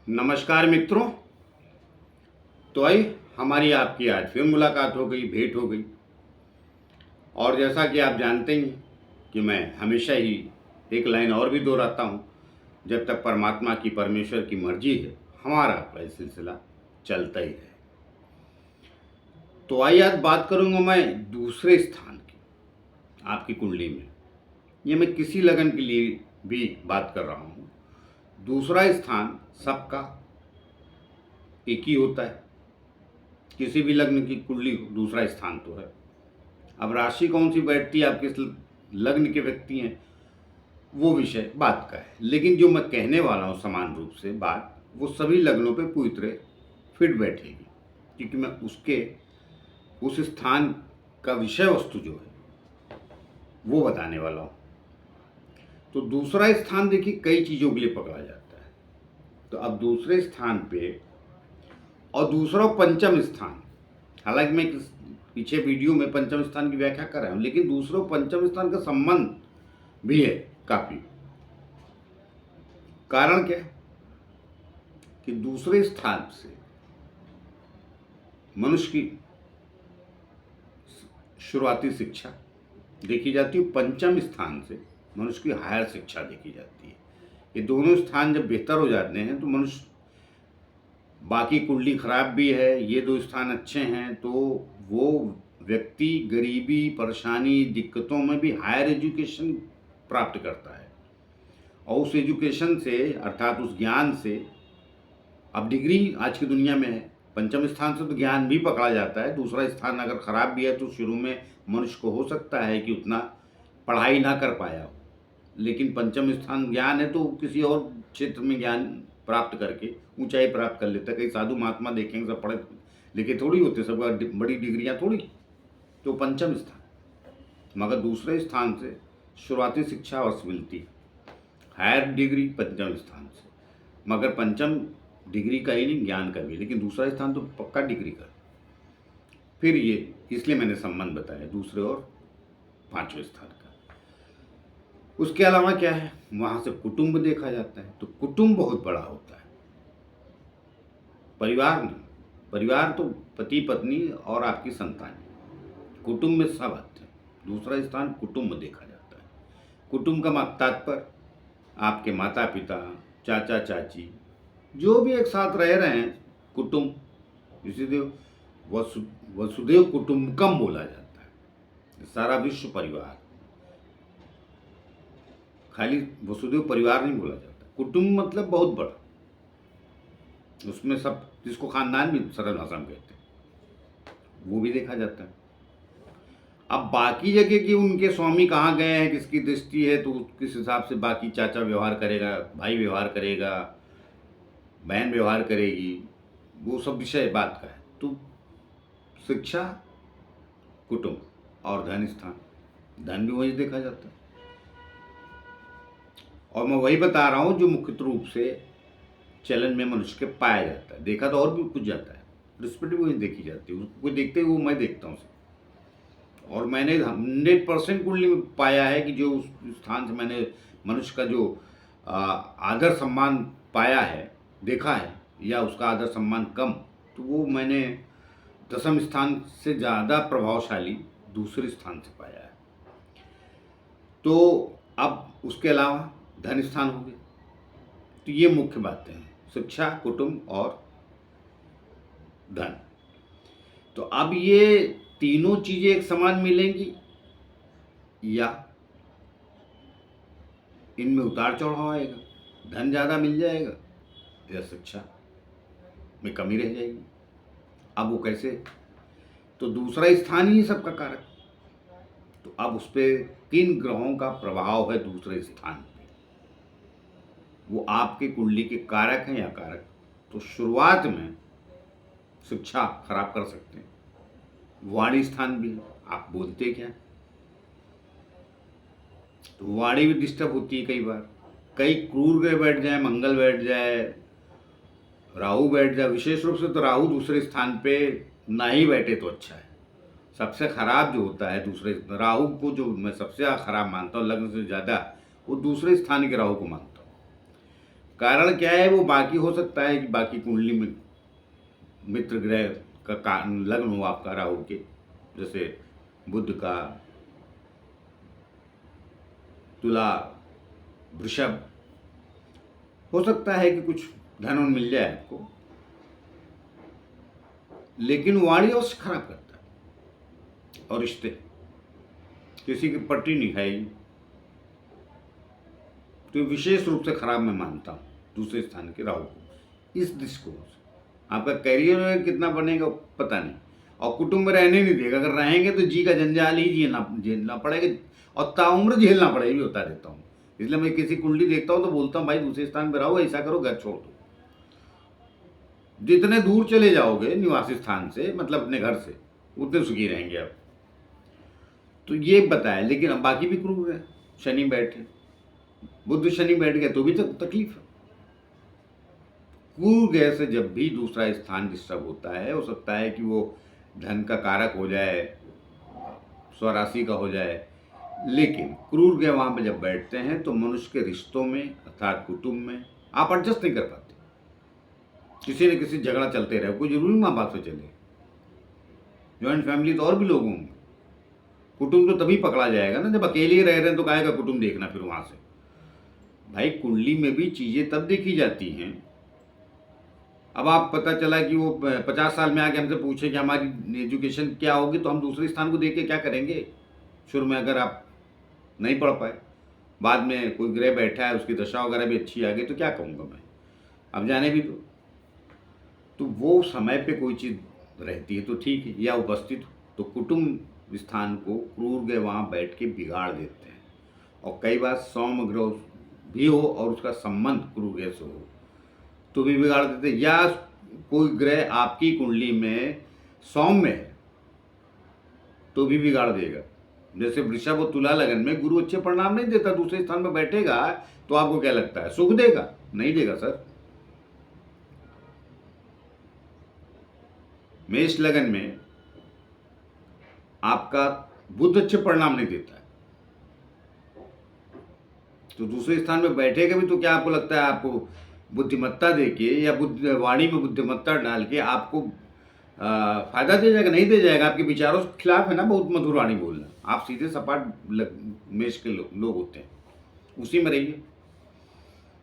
नमस्कार मित्रों। तो आइए हमारी आपकी आज फिर मुलाकात हो गई, भेंट हो गई। और जैसा कि आप जानते ही हैं कि मैं हमेशा ही एक लाइन और भी दोहराता हूँ, जब तक परमात्मा की, परमेश्वर की मर्जी है, हमारा आपका सिलसिला चलता ही है। तो आइए आज बात करूँगा मैं दूसरे स्थान की, आपकी कुंडली में। ये मैं किसी लगन के लिए भी बात कर रहा हूँ। दूसरा स्थान सबका एक ही होता है, किसी भी लग्न की कुंडली हो, दूसरा स्थान तो है। अब राशि कौन सी बैठती है, आप किस लग्न के व्यक्ति हैं, वो विषय बात का है। लेकिन जो मैं कहने वाला हूँ समान रूप से बात, वो सभी लग्नों पे पूरी तरह फिट बैठेगी, क्योंकि मैं उसके उस स्थान का विषय वस्तु जो है वो बताने वाला हूँ। तो दूसरा स्थान देखिए कई चीज़ों के लिए पकड़ा जाता है। तो अब दूसरे स्थान पे और दूसरा पंचम स्थान, हालांकि मैं पीछे वीडियो में पंचम स्थान की व्याख्या कर रहा हूँ, लेकिन दूसरे पंचम स्थान का संबंध भी है काफी। कारण क्या है कि दूसरे स्थान से मनुष्य की शुरुआती शिक्षा देखी जाती है, पंचम स्थान से मनुष्य की हायर शिक्षा देखी जाती है। ये दोनों स्थान जब बेहतर हो जाते हैं तो मनुष्य, बाकी कुंडली खराब भी है, ये दो स्थान अच्छे हैं, तो वो व्यक्ति गरीबी, परेशानी, दिक्कतों में भी हायर एजुकेशन प्राप्त करता है। और उस एजुकेशन से, अर्थात उस ज्ञान से, अब डिग्री आज की दुनिया में है, पंचम स्थान से तो ज्ञान भी पकड़ा जाता है। दूसरा स्थान अगर खराब भी है तो शुरू में मनुष्य को हो सकता है कि उतना पढ़ाई ना कर पाया हो, लेकिन पंचम स्थान ज्ञान है तो किसी और क्षेत्र में ज्ञान प्राप्त करके ऊंचाई प्राप्त कर लेता है। कई साधु महात्मा देखेंगे, सब पढ़े लिखे थोड़ी होते, सब बड़ी डिग्रियां थोड़ी। तो पंचम स्थान, मगर दूसरे स्थान से शुरुआती शिक्षा अवश्य मिलती है, हायर डिग्री पंचम स्थान से, मगर पंचम डिग्री का ही नहीं, ज्ञान का भी, लेकिन दूसरा स्थान तो पक्का डिग्री का। फिर ये इसलिए मैंने संबंध बताया दूसरे और पांचवें स्थान का। उसके अलावा क्या है, वहां से कुटुंब देखा जाता है, तो कुटुंब बहुत बड़ा होता है, परिवार नहीं। परिवार तो पति पत्नी और आपकी संतान, कुटुंब में सब आते हैं। दूसरा स्थान कुटुंब देखा जाता है। कुटुंब का तात्पर्य आपके माता पिता, चाचा चाची, जो भी एक साथ रह रहे हैं, कुटुंब। इसीलिए वसुदेव कुटुंबकम बोला जाता है, सारा विश्व परिवार। खाली वसुदेव परिवार नहीं बोला जाता, कुटुंब मतलब बहुत बड़ा, उसमें सब, जिसको खानदान भी सरल भाषा में कहते हैं, वो भी देखा जाता है। अब बाकी जगह की उनके स्वामी कहाँ गए हैं, किसकी दृष्टि है, तो किस हिसाब से बाकी चाचा व्यवहार करेगा, भाई व्यवहार करेगा, बहन व्यवहार करेगी, वो सब विषय बात का है। तो शिक्षा, कुटुंब और धन स्थान, धन भी वही देखा जाता है। और मैं वही बता रहा हूँ जो मुख्य रूप से चलन में मनुष्य के पाया जाता है। देखा तो और भी कुछ जाता है, रिस्पेक्ट भी वही देखी जाती है, उसको कोई देखते ही वो मैं देखता हूँ। और मैंने 100% कुंडली में पाया है कि जो उस स्थान से मैंने मनुष्य का जो आदर सम्मान पाया है, देखा है, या उसका आदर सम्मान कम, तो वो मैंने दसम स्थान से ज़्यादा प्रभावशाली दूसरे स्थान से पाया है। तो अब उसके अलावा धन स्थान हो गए। तो ये मुख्य बातें हैं, शिक्षा, कुटुंब और धन। तो अब ये तीनों चीजें एक समान मिलेंगी या इनमें उतार चढ़ाव आएगा, धन ज़्यादा मिल जाएगा या शिक्षा में कमी रह जाएगी। अब वो कैसे, तो दूसरा स्थान ही सबका कारक। तो अब उस पर किन ग्रहों का प्रभाव है दूसरे स्थान पे, वो आपके कुंडली के कारक हैं या कारक। तो शुरुआत में शिक्षा खराब कर सकते हैं, वाणी स्थान भी है, आप बोलते क्या, तो वाणी भी डिस्टर्ब होती है कई बार। कई क्रूर ग्रह बैठ जाए, मंगल बैठ जाए, राहु बैठ जाए, विशेष रूप से तो राहु दूसरे स्थान पे ना ही बैठे तो अच्छा है। सबसे खराब जो होता है दूसरे, राहु को जो मैं सबसे खराब मानता हूँ लग्न से ज़्यादा, वो दूसरे स्थान के राहु को मानता हूँ। कारण क्या है, वो बाकी हो सकता है कि बाकी कुंडली में मित्र ग्रह का लग्न हो आपका राहु के, जैसे बुध का, तुला, वृषभ, हो सकता है कि कुछ धन मिल जाए आपको, लेकिन वाणी अवश्य खराब करता है और रिश्ते किसी की पट्टी नहीं खाएगी, तो विशेष रूप से खराब मैं मानता हूँ दूसरे स्थान के राहु को। इस दृष्टिकोण से आपका करियर में कितना बनेगा पता नहीं, और कुटुंब में रहने नहीं देगा, अगर रहेंगे तो जी का जंजाल ही झेलना पड़ेगा और ताउम्र झेलना पड़ेगा, बता देता हूँ। इसलिए मैं किसी कुंडली देखता हूँ तो बोलता हूँ भाई दूसरे स्थान पर रहो, ऐसा करो, घर छोड़ दो। जितने दूर चले जाओगे निवासी स्थान से, मतलब अपने घर से, उतने सुखी रहेंगे आप। तो ये बताया, लेकिन अब बाकी भी क्रूर है। शनि बैठे, बुध शनि बैठ गया तो भी तकलीफ है। क्रूर ग्रह से जब भी दूसरा स्थान डिस्टर्ब होता है, हो सकता है कि वो धन का कारक हो जाए, स्वराशि का हो जाए, लेकिन क्रूर ग्रह वहाँ पे जब बैठते हैं तो मनुष्य के रिश्तों में अर्थात कुटुंब में आप एडजस्ट नहीं कर पाते। किसी न किसी झगड़ा चलते रहे, कोई जरूरी माँ बाप से चले, ज्वाइंट फैमिली तो और भी लोग होंगे। कुटुंब तो तभी पकड़ा जाएगा ना जब अकेले रह रहे हैं, तो काहे का कुटुंब देखना फिर वहां से। भाई कुंडली में भी चीजें तब देखी जाती हैं। अब आप पता चला कि वो 50 साल में आके हमसे पूछे कि हमारी एजुकेशन क्या होगी, तो हम दूसरे स्थान को देख के क्या करेंगे। शुरू में अगर आप नहीं पढ़ पाए, बाद में कोई ग्रह बैठा है, उसकी दशा वगैरह भी अच्छी आ गई, तो क्या कहूँगा मैं, अब जाने भी दो। तो वो समय पे कोई चीज़ रहती है तो ठीक है, या उपस्थित हो, तो कुटुंब स्थान को क्रूर ग्रह वहाँ बैठ के बिगाड़ देते हैं। और कई बार सौम्य ग्रह भी हो और उसका संबंध क्रूर ग्रह से हो तो भी बिगाड़ देते हैं, या कोई ग्रह आपकी कुंडली में सौम्य है तो भी बिगाड़ देगा। जैसे वृषभ और तुला लगन में गुरु अच्छे परिणाम नहीं देता, दूसरे स्थान में बैठेगा तो आपको क्या लगता है सुख देगा? नहीं देगा सर। मेष लगन में आपका बुध अच्छे परिणाम नहीं देता है, तो दूसरे स्थान में बैठेगा भी तो क्या आपको लगता है आपको बुद्धिमत्ता देके या वाणी में बुद्धिमत्ता डाल के आपको फायदा दे जाएगा? नहीं दे जाएगा। आपके विचारों के खिलाफ है ना बहुत मधुर वाणी बोलना। आप सीधे सपाट मेष के लोग होते हैं, उसी में रहिए।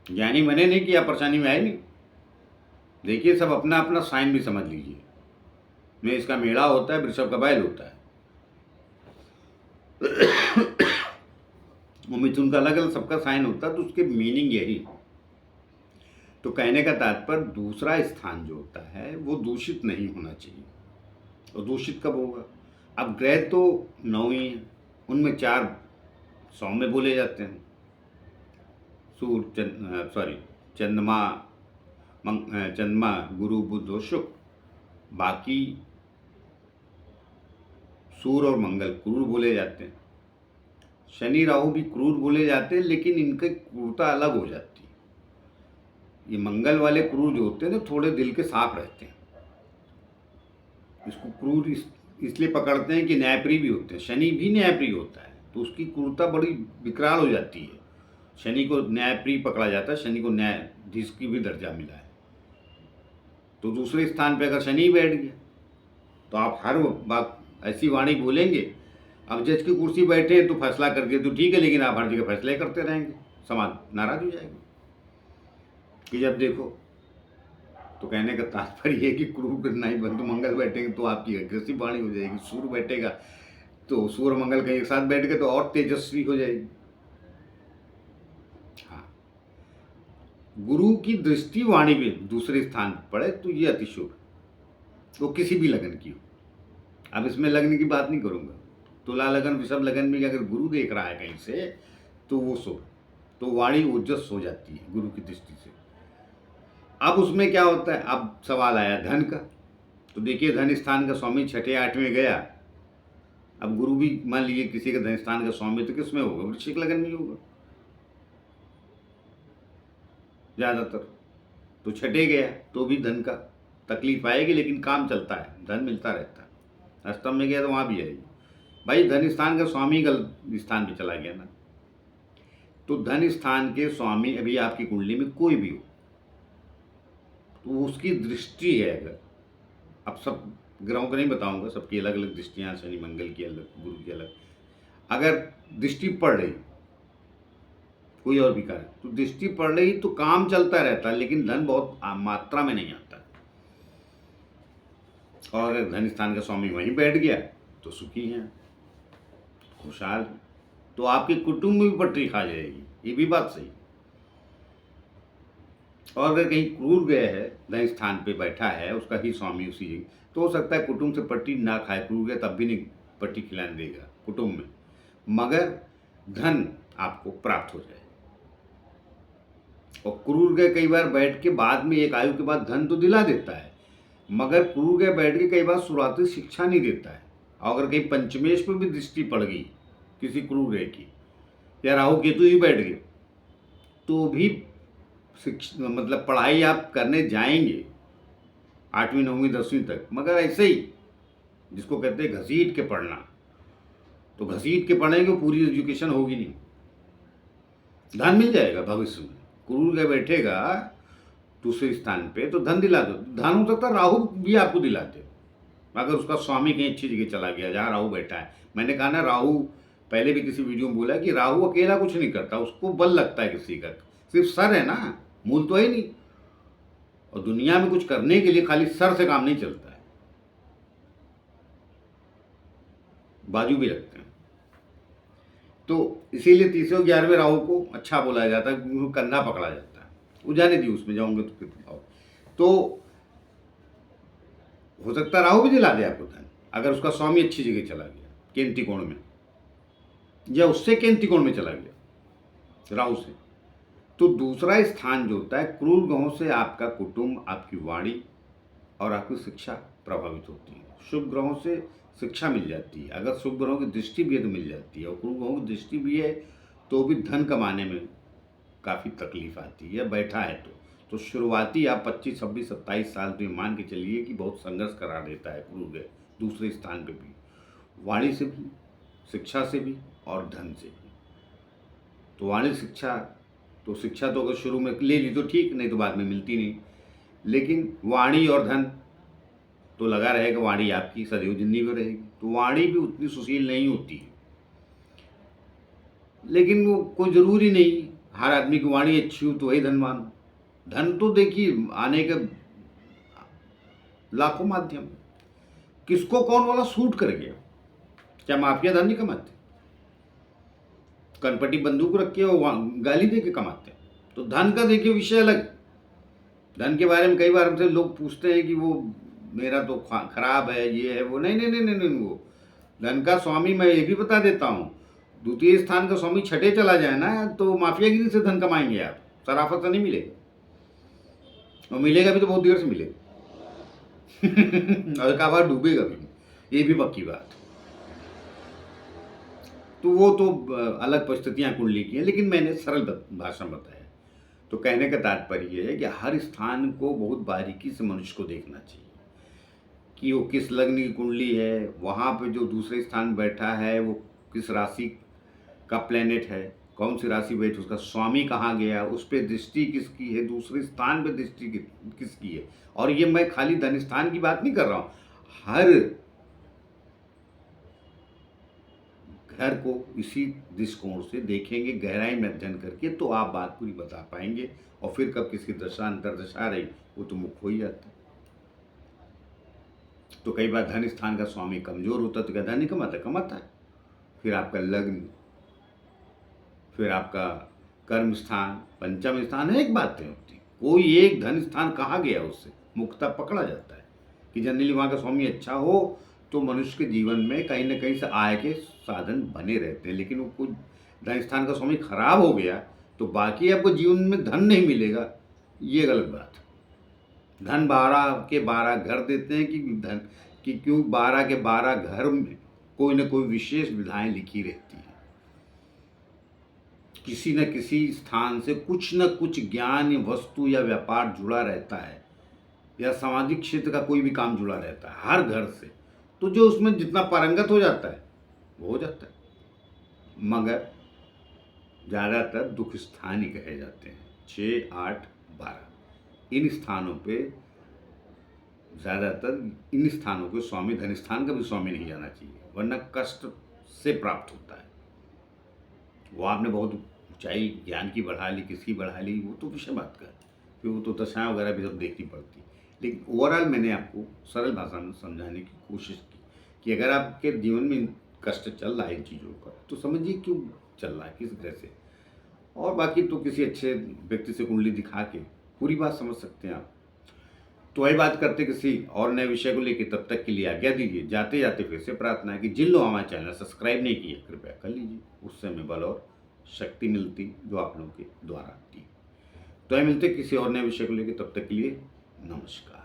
ज्ञानी बने नहीं कि आप परेशानी में आए नहीं। देखिए सब अपना अपना साइन भी समझ लीजिए। मेष का मेढ़ा होता है, वृषभ का बैल होता है, वो मिथुन का अलग अलग सबका साइन होता है, तो उसके मीनिंग यही। तो कहने का तात्पर्य दूसरा स्थान जो होता है वो दूषित नहीं होना चाहिए। और दूषित कब होगा? अब ग्रह तो 9 ही हैं, उनमें 4 सौम्य बोले जाते हैं, चंद्रमा, गुरु, बुध और शुक्र। बाकी सूर्य और मंगल क्रूर बोले जाते हैं। शनि राहु भी क्रूर बोले जाते हैं, लेकिन इनकी क्रूरता अलग हो जाती है। ये मंगल वाले क्रूर जो होते हैं ना, थोड़े दिल के साफ रहते हैं। इसको क्रूर इसलिए पकड़ते हैं कि न्यायप्रिय भी होते हैं। शनि भी न्यायप्रिय होता है, तो उसकी क्रूरता बड़ी विकराल हो जाती है। शनि को न्यायप्रिय पकड़ा जाता है, शनि को न्यायाधीश की भी दर्जा मिला है। तो दूसरे स्थान पे अगर शनि बैठ गया तो आप हर बात ऐसी वाणी बोलेंगे। अब जज की कुर्सी बैठे हैं तो फैसला कर दिया तो ठीक है, लेकिन आप हर जगह फैसले करते रहेंगे, समाज नाराज हो जाएगा। कि जब देखो, तो कहने का तात्पर्य है कि क्रूर नहीं बंधु मंगल बैठेंगे तो आपकी अग्रेसिव वाणी हो जाएगी। सूर्य बैठेगा तो सूर्य मंगल कहीं एक साथ बैठ गए तो और तेजस्वी हो जाएगी। हाँ, गुरु की दृष्टि वाणी में दूसरे स्थान पर पड़े तो ये अतिशुभ, वो किसी भी लगन की हो। अब इसमें लगन की बात नहीं करूंगा। तुला लगन, वृषभ लगन में अगर गुरु देख रहा है कहीं से तो वो शुभ, तो वाणी ओजस हो जाती है गुरु की दृष्टि से। अब उसमें क्या होता है, अब सवाल आया धन का। तो देखिए धन स्थान का स्वामी 6ठे 8वें गया। अब गुरु भी मान लीजिए किसी का धन स्थान का स्वामी तो किस में होगा? वृश्चिक लगन में होगा ज्यादातर। तो 6ठे गया तो भी धन का तकलीफ आएगी, लेकिन काम चलता है, धन मिलता रहता है। अष्टम में गया तो वहां भी आएगी। भाई धन स्थान का स्वामी गलत स्थान पे चला गया ना। तो धन स्थान के स्वामी अभी आपकी कुंडली में कोई भी हो, तो उसकी दृष्टि है, अगर अब सब ग्रहों को नहीं बताऊंगा, सबकी अलग अलग दृष्टियां, शनि मंगल की अलग, गुरु की अलग, अगर दृष्टि पड़ रही, कोई और भी कारण तो दृष्टि पड़ रही तो काम चलता रहता है, लेकिन धन बहुत मात्रा में नहीं आता। और अगर धन स्थान का स्वामी वहीं बैठ गया तो सुखी हैं, खुशहाल हैं। तो आपके कुटुंब में भी पटरी खा जाएगी, ये भी बात सही। और अगर कहीं क्रूर गया है, धन स्थान पे बैठा है, उसका ही स्वामी उसी जगह, तो हो सकता है कुटुंब से पट्टी ना खाए, क्रूर गया तब भी नहीं पट्टी खिलाने देगा कुटुंब में, मगर धन आपको प्राप्त हो जाए। और क्रूर गए कई बार बैठ के बाद में एक आयु के बाद धन तो दिला देता है, मगर क्रूर गए बैठ के कई बार शुरुआती शिक्षा नहीं देता है। और अगर कहीं पंचमेश पर भी दृष्टि पड़ गई किसी क्रूर गए की, या राहु केतु ही बैठ गए, तो भी शिक्षा मतलब पढ़ाई आप करने जाएंगे 8वीं 9वीं 10वीं तक, मगर ऐसे ही जिसको कहते हैं घसीट के पढ़ना, तो घसीट के पढ़ेंगे पूरी एजुकेशन होगी नहीं। धन मिल जाएगा भविष्य में, क्रूर गए बैठेगा दूसरे स्थान पे तो धन दिला दो। धन हो सकता है राहु भी आपको दिलाते, अगर उसका स्वामी कहीं अच्छी जगह चला गया जहाँ राहु बैठा है। मैंने कहा ना, राहु पहले भी किसी वीडियो में बोला कि राहु अकेला कुछ नहीं करता, उसको बल लगता है किसी का, सिर्फ सर है ना, मूल तो है नहीं। और दुनिया में कुछ करने के लिए खाली सर से काम नहीं चलता है, बाजू भी लगते हैं। तो इसीलिए 30वें और 11वें राहु को अच्छा बोला जाता है, कंधा पकड़ा जाता है। वो जाने दी, उसमें जाऊंगे तो फिर तो हो सकता है राहु भी दिला दे आपको धन, अगर उसका स्वामी अच्छी जगह चला गया केंद्रीय कोण में, या उससे केंद्रीय कोण में चला गया राहु से। तो दूसरा स्थान जो होता है क्रूर ग्रहों से, आपका कुटुंब, आपकी वाणी और आपकी शिक्षा प्रभावित होती है। शुभ ग्रहों से शिक्षा मिल जाती है, अगर शुभ ग्रहों की दृष्टि भी है तो मिल जाती है, और क्रूर ग्रहों की दृष्टि भी है तो भी धन कमाने में काफ़ी तकलीफ आती है, बैठा है तो शुरुआती आप 25 26 27 साल तो ये मान के चलिए कि बहुत संघर्ष करा देता है क्रूर ग्रह दूसरे स्थान पे भी, वाणी से भी, शिक्षा से भी और धन से भी। तो वाणी शिक्षा, तो शिक्षा तो अगर शुरू में ले ली तो ठीक, नहीं तो बाद में मिलती नहीं, लेकिन वाणी और धन तो लगा रहेगा, वाणी आपकी सदैव जिंदगी में रहेगी। तो वाणी भी उतनी सुशील नहीं होती है, लेकिन वो कोई ज़रूरी नहीं हर आदमी की वाणी अच्छी हो तो वही धनवान। धन तो देखिए आने के लाखों माध्यम, किसको कौन वाला सूट कर गया, क्या माफिया धन नहीं कमाते, कनपटी बंदूक रख के और गाली दे के कमाते हैं। तो धन का देखिए विषय अलग। धन के बारे में कई बार हमसे लोग पूछते हैं कि वो मेरा तो खराब है, ये है वो, नहीं नहीं नहीं नहीं, वो धन का स्वामी मैं ये भी बता देता हूँ, द्वितीय स्थान का स्वामी छठे चला जाए ना तो माफियागिरी से धन कमाएंगे आप, सराफत से नहीं मिलेगा, और मिलेगा भी तो बहुत देर से मिलेगा और कारोबार डूबेगा भी, ये भी पक्की बात। तो वो तो अलग परिस्थितियाँ कुंडली की हैं, लेकिन मैंने सरल भाषा में बताया। तो कहने का तात्पर्य ये है कि हर स्थान को बहुत बारीकी से मनुष्य को देखना चाहिए कि वो किस लग्न की कुंडली है, वहाँ पे जो दूसरे स्थान बैठा है वो किस राशि का प्लेनेट है, कौन सी राशि बैठी, उसका स्वामी कहाँ गया, उस पर दृष्टि किसकी है, दूसरे स्थान पे दृष्टि किसकी है। और ये मैं खाली धन स्थान की बात नहीं कर रहा हूँ, हर घर को इसी दृष्टिकोण से देखेंगे, गहराई में अध्ययन करके, तो आप बात पूरी बता पाएंगे। और फिर कब किसकी दशा अंतरदशा रही वो तो मुख हो ही जाता है। तो कई बार धन स्थान का स्वामी कमजोर होता है तो क्या धन नहीं कमाता, कमाता है। फिर आपका लग्न, फिर आपका कर्म स्थान, पंचम स्थान, एक बातें होती, कोई एक धन स्थान कहाँ गया उससे मुक्ता पकड़ा जाता है कि जनरली वहाँ का स्वामी अच्छा हो तो मनुष्य के जीवन में कहीं ना कहीं से आय के साधन बने रहते हैं। लेकिन वो कुछ धन स्थान का स्वामी खराब हो गया तो बाकी आपको जीवन में धन नहीं मिलेगा, ये गलत बात। धन 12 के 12 घर देते हैं कि धन कि क्यों 12 के 12 घर में कोई ना कोई विशेष विधाएं लिखी रहती हैं, किसी न किसी स्थान से कुछ न कुछ ज्ञान, वस्तु या व्यापार जुड़ा रहता है, या सामाजिक क्षेत्र का कोई भी काम जुड़ा रहता है हर घर से। तो जो उसमें जितना पारंगत हो जाता है वो हो जाता है, मगर ज़्यादातर दुख स्थान ही कहे जाते हैं। 6, 8, 12 इन स्थानों पे ज़्यादातर इन स्थानों के स्वामी, धन स्थान का भी स्वामी नहीं जाना चाहिए, वरना कष्ट से प्राप्त होता है। वो आपने बहुत ऊंचाई ज्ञान की बढ़ा ली, किसकी बढ़ा ली, वो तो विषय बात का है, फिर वो तो दशाएं वगैरह भी सब देखनी पड़ती है। लेकिन ओवरऑल मैंने आपको सरल भाषा में समझाने की कोशिश की कि अगर आपके जीवन में कष्ट चल रहा है इन चीज़ों का, तो समझिए क्यों चल रहा है, किस तरह से। और बाकी तो किसी अच्छे व्यक्ति से कुंडली दिखा के पूरी बात समझ सकते हैं आप। तो वही बात करते किसी और नए विषय को लेकर, तब तक के लिए आज्ञा दीजिए। जाते जाते फिर से प्रार्थना है कि जिन लोग हमारे चैनल सब्सक्राइब नहीं किए कृपया कर लीजिए, उससे हमें बल और शक्ति मिलती जो आप लोगों के द्वारा आती है। तो मिलते किसी और नए विषय को लेकर, तब तक के लिए नमस्कार।